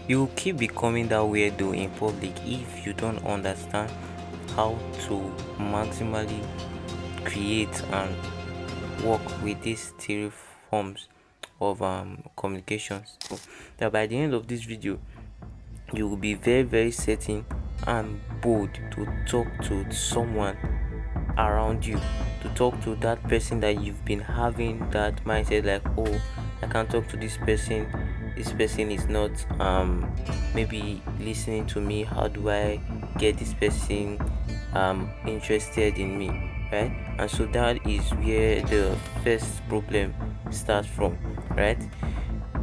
You will keep becoming that weirdo in public if you don't understand how to maximally create and work with these three forms of communications. So that by the end of this video, you will be very certain and bold to talk to someone around you, to talk to that person that you've been having that mindset like, oh, I can't talk to this person, this person is not maybe listening to me. How do I get this person interested in me, right? And so that is where the first problem starts from, right?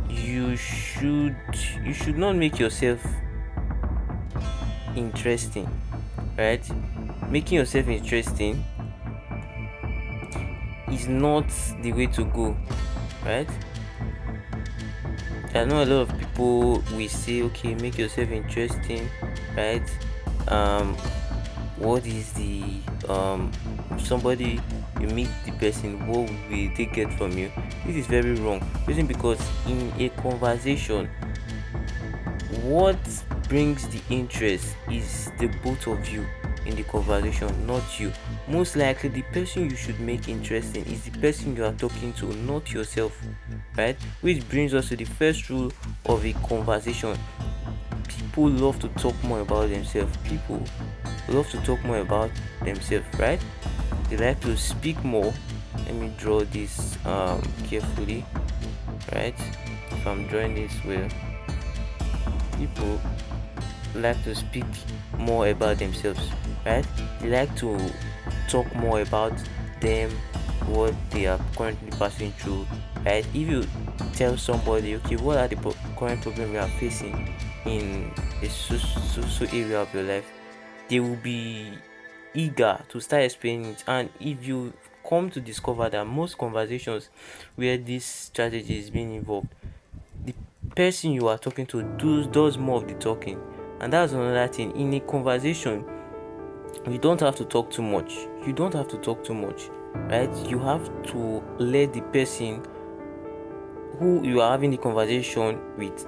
You should not make yourself interesting, right? Making yourself interesting is not the way to go, right? I know a lot of people will say, okay, make yourself interesting, right? What is the somebody, you meet the person, what will they get from you? This is very wrong. Reason because in a conversation, what brings the interest is the both of you in the conversation, not you. Most likely the person you should make interesting is the person you are talking to, not yourself, right? Which brings us to the first rule of a conversation. People love to talk more about themselves. People love to talk more about themselves, right? They like to speak more. Let me draw this carefully, right? If I'm drawing this well, people like to speak more about themselves, right? They like to talk more about them, what they are currently passing through, right? If you tell somebody, okay, what are the current problems you are facing in a so area of your life, they will be eager to start explaining it. And if you come to discover that most conversations where this strategy is being involved, the person you are talking to does more of the talking. And that's another thing. In a conversation, you don't have to talk too much. Right? You have to let the person who you are having the conversation with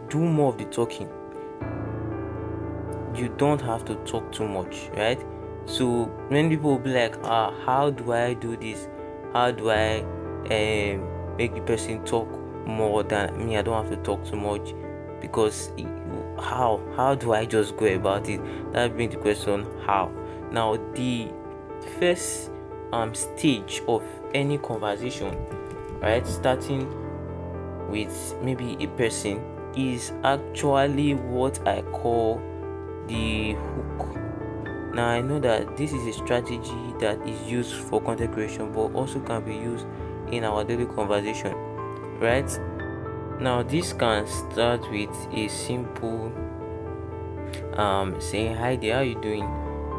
do more of the talking. You don't have to talk too much, right? So many people will be like, how do I do this? How do I make the person talk more than me? I don't have to talk too much, because how do I just go about it? That brings the question, how. Now the first stage of any conversation, right, starting with maybe a person, is actually what I call the hook. Now I know that this is a strategy that is used for content creation, but also can be used in our daily conversation, right? Now this can start with a simple saying, hi there, how you doing?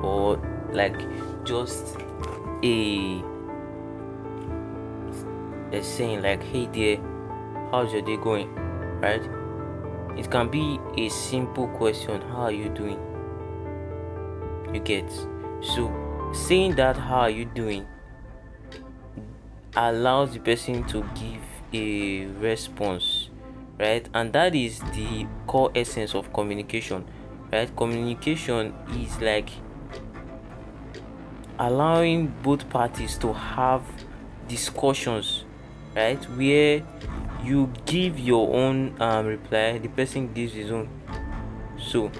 Or like just a saying like, hey there, how's your day going, right? It can be a simple question, how are you doing? You get? So saying that, how are you doing, allows the person to give a response, right? And that is the core essence of communication, right? Communication is like allowing both parties to have discussions, right, where you give your own reply, the person gives his own. So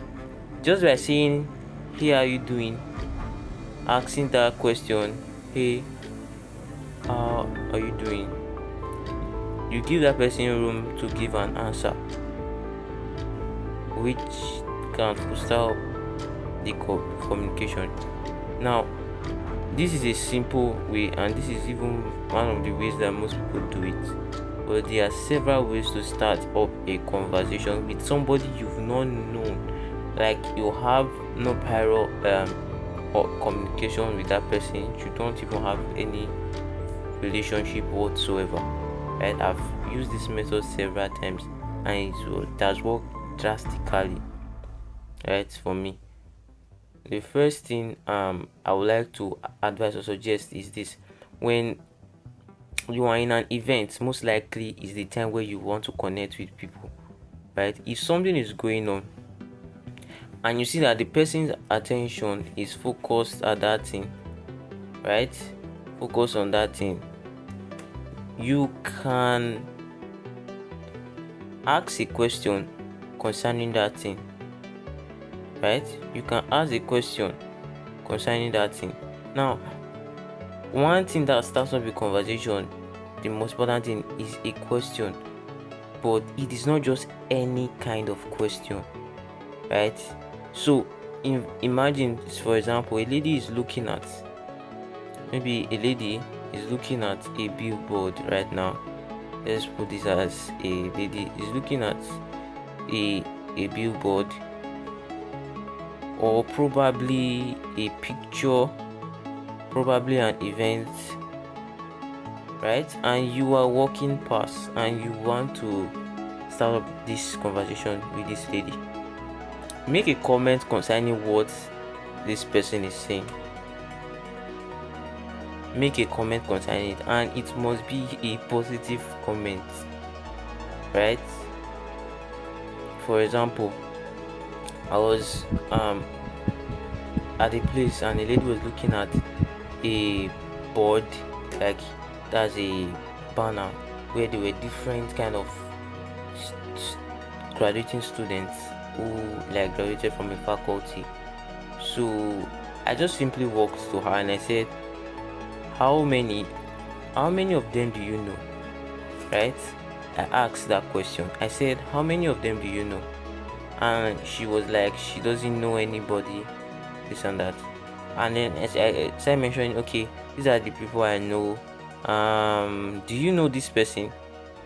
just by saying, hey, how are you doing, asking that question, hey, how are you doing, you give that person room to give an answer, which can foster the communication. Now this is a simple way, and this is even one of the ways that most people do it, but there are several ways to start up a conversation with somebody you've not known. Like, you have no prior or communication with that person, you don't even have any relationship whatsoever, right? I've used this method several times, and it has worked drastically, right, for me. The first thing I would like to advise or suggest is this: when you are in an event, most likely is the time where you want to connect with people, right? If something is going on and you see that the person's attention is focused at that thing, right? Focus on that thing. You can ask a question concerning that thing, right? You can ask a question concerning that thing. Now, one thing that starts up a conversation, the most important thing is a question, but it is not just any kind of question, right? So imagine, for example, a lady is looking at a billboard right now. Let's put this as a lady is looking at a billboard, or probably a picture, probably an event, right? And you are walking past and you want to start up this conversation with this lady. Make a comment concerning what this person is saying. Make a comment concerning it, and it must be a positive comment, right? For example, I was at a place and a lady was looking at a board, like that's a banner where there were different kind of graduating students who like graduated from a faculty. So I just simply walked to her and I said, how many of them do you know? Right? I asked that question. I said, how many of them do you know? And she was like, she doesn't know anybody, this and that. And then as I started mentioning, okay, these are the people I know. Do you know this person?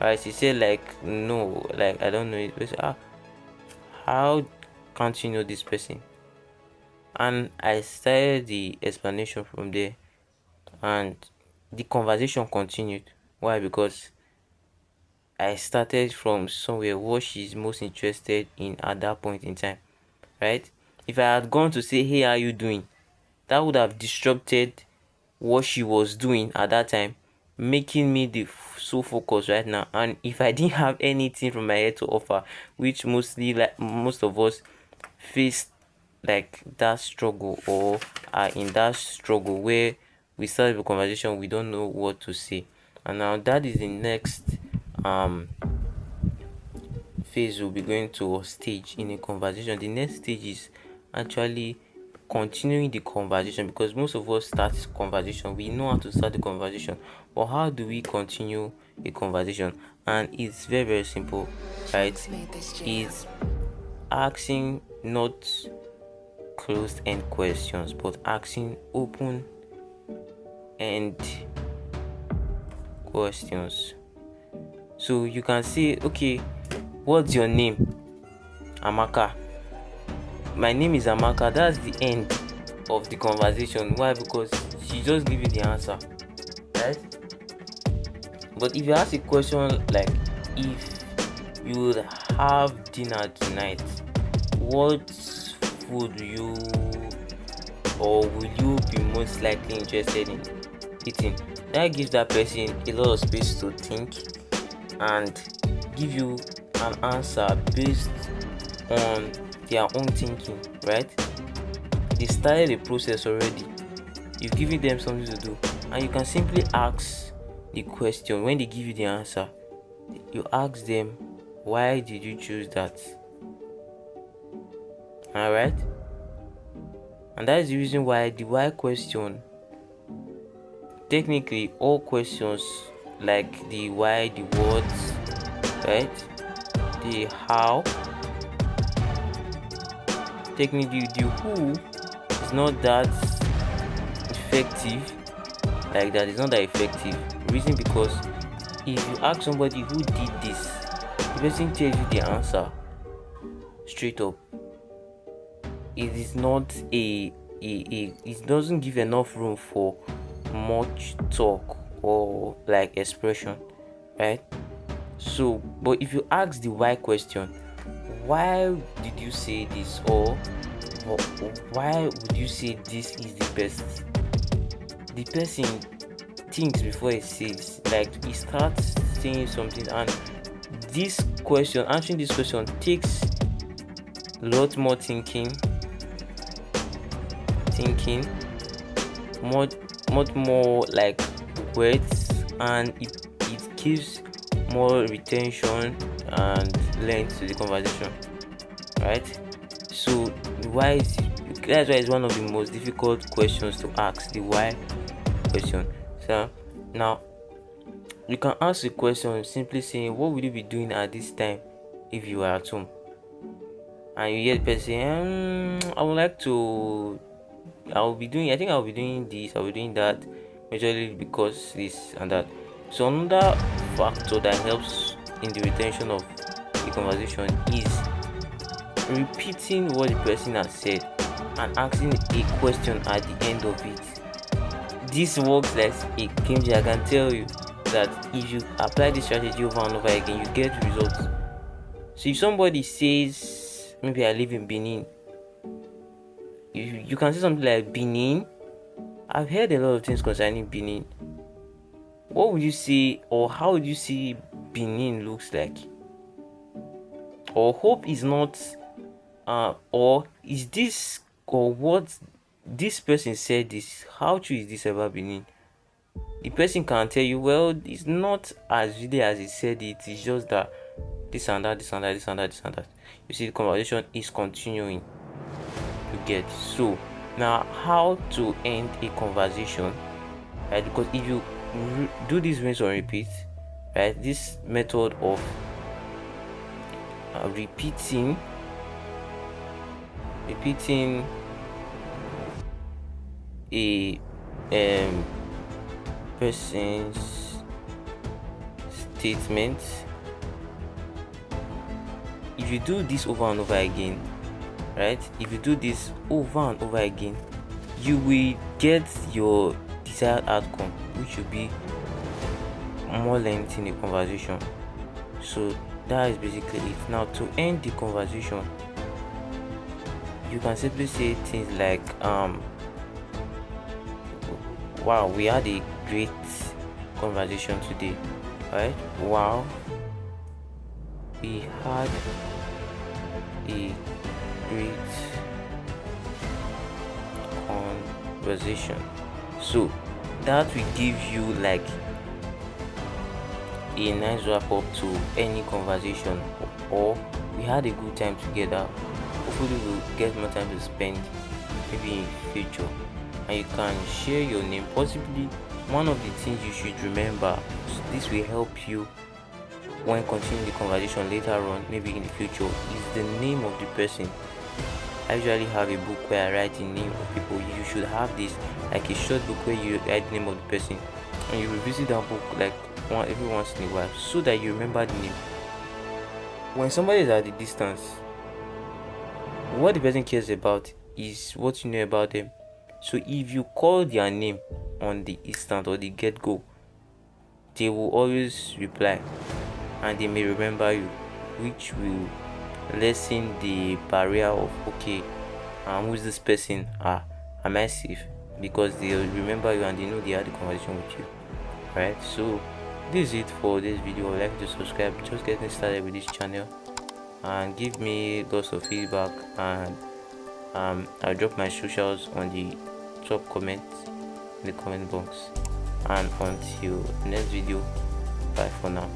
Right? She said like, no, like I don't know it. But said, how can't you know this person? And I started the explanation from there, and the conversation continued. Why? Because I started from somewhere what she's most interested in at that point in time, right? If I had gone to say, hey, how are you doing? That would have disrupted what she was doing at that time, making me so focused right now. And if I didn't have anything from my head to offer, which mostly like most of us face like that struggle, or are in that struggle where we start the conversation, we don't know what to say. And now that is the next phase we'll be going to, or stage in a conversation. The next stage is actually continuing the conversation, because most of us start conversation, we know how to start the conversation, but how do we continue a conversation? And it's very, very simple, right? It's asking not closed end questions, but asking open end questions. So you can say, okay, what's your name? Amaka. My name is Amaka. That's the end of the conversation. Why? Because she just give you the answer, right? But if you ask a question like, if you would have dinner tonight, what food you or will you be most likely interested in eating? That gives that person a lot of space to think and give you an answer based on their own thinking, right? They started the process already. You've given them something to do, and you can simply ask the question. When they give you the answer, you ask them, why did you choose that? Alright? And that is the reason why the why question, technically all questions like the why, the what, right? The how, technically the who is not that effective. Like that is not that effective. Reason because if you ask somebody who did this, the person tells you the answer straight up. It is not it doesn't give enough room for much talk or like expression, right? So, but if you ask the why question, why did you say this, or why would you say this is the best? The person thinks before he says, like he starts saying something, and this question, answering this question takes a lot more thinking, more much more like words, and it gives more retention and length to the conversation, right? So why is that's why it's one of the most difficult questions to ask, the why question. So now you can ask the question simply saying, what will you be doing at this time if you are at home? And you hear the person saying, I would like to, I think I'll be doing this, I'll be doing that, majorly because this and that. So another factor that helps in the retention of the conversation is repeating what the person has said and asking a question at the end of it. This works like a game changer. I can tell you that if you apply this strategy over and over again, you get results. So if somebody says, maybe I live in Benin, you can say something like, Benin, I've heard a lot of things concerning Benin. What would you say, or how would you see Benin looks like? Or hope is not, or is this, or what this person said this, how true is this about Benin? The person can tell you, well, it's not as really as he said it, it's just that this and that, this and that, this and that, this and that. You see, the conversation is continuing to get. So now, how to end a conversation, right? Because if you do this rinse or repeat, right, this method of repeating a person's statement, if you do this over and over again, right, if you do this over and over again, you will get your desired outcome, which will be more length in the conversation. So that is basically it. Now, to end the conversation, you can simply say things like, wow, we had a great conversation today, right? Wow, we had a great conversation. So that will give you like a nice wrap up to any conversation, or we had a good time together. Hopefully we'll get more time to spend maybe in future. And you can share your name. Possibly one of the things you should remember, this will help you when continuing the conversation later on, maybe in the future, is the name of the person. I usually have a book where I write the name of people. You should have this, like a short book where you write the name of the person, and you revisit that book like every once in a while, so that you remember the name. When somebody is at a distance, what the person cares about is what you know about them. So if you call their name on the instant or the get-go, they will always reply and they may remember you, which will lessen the barrier of, okay, who's this person? Am I safe? Because they'll remember you and they know they had a conversation with you. Right? So this is it for this video. I'd like you to subscribe, just getting started with this channel, and give me lots of feedback, and I'll drop my socials on the top comments in the comment box. And until next video, bye for now.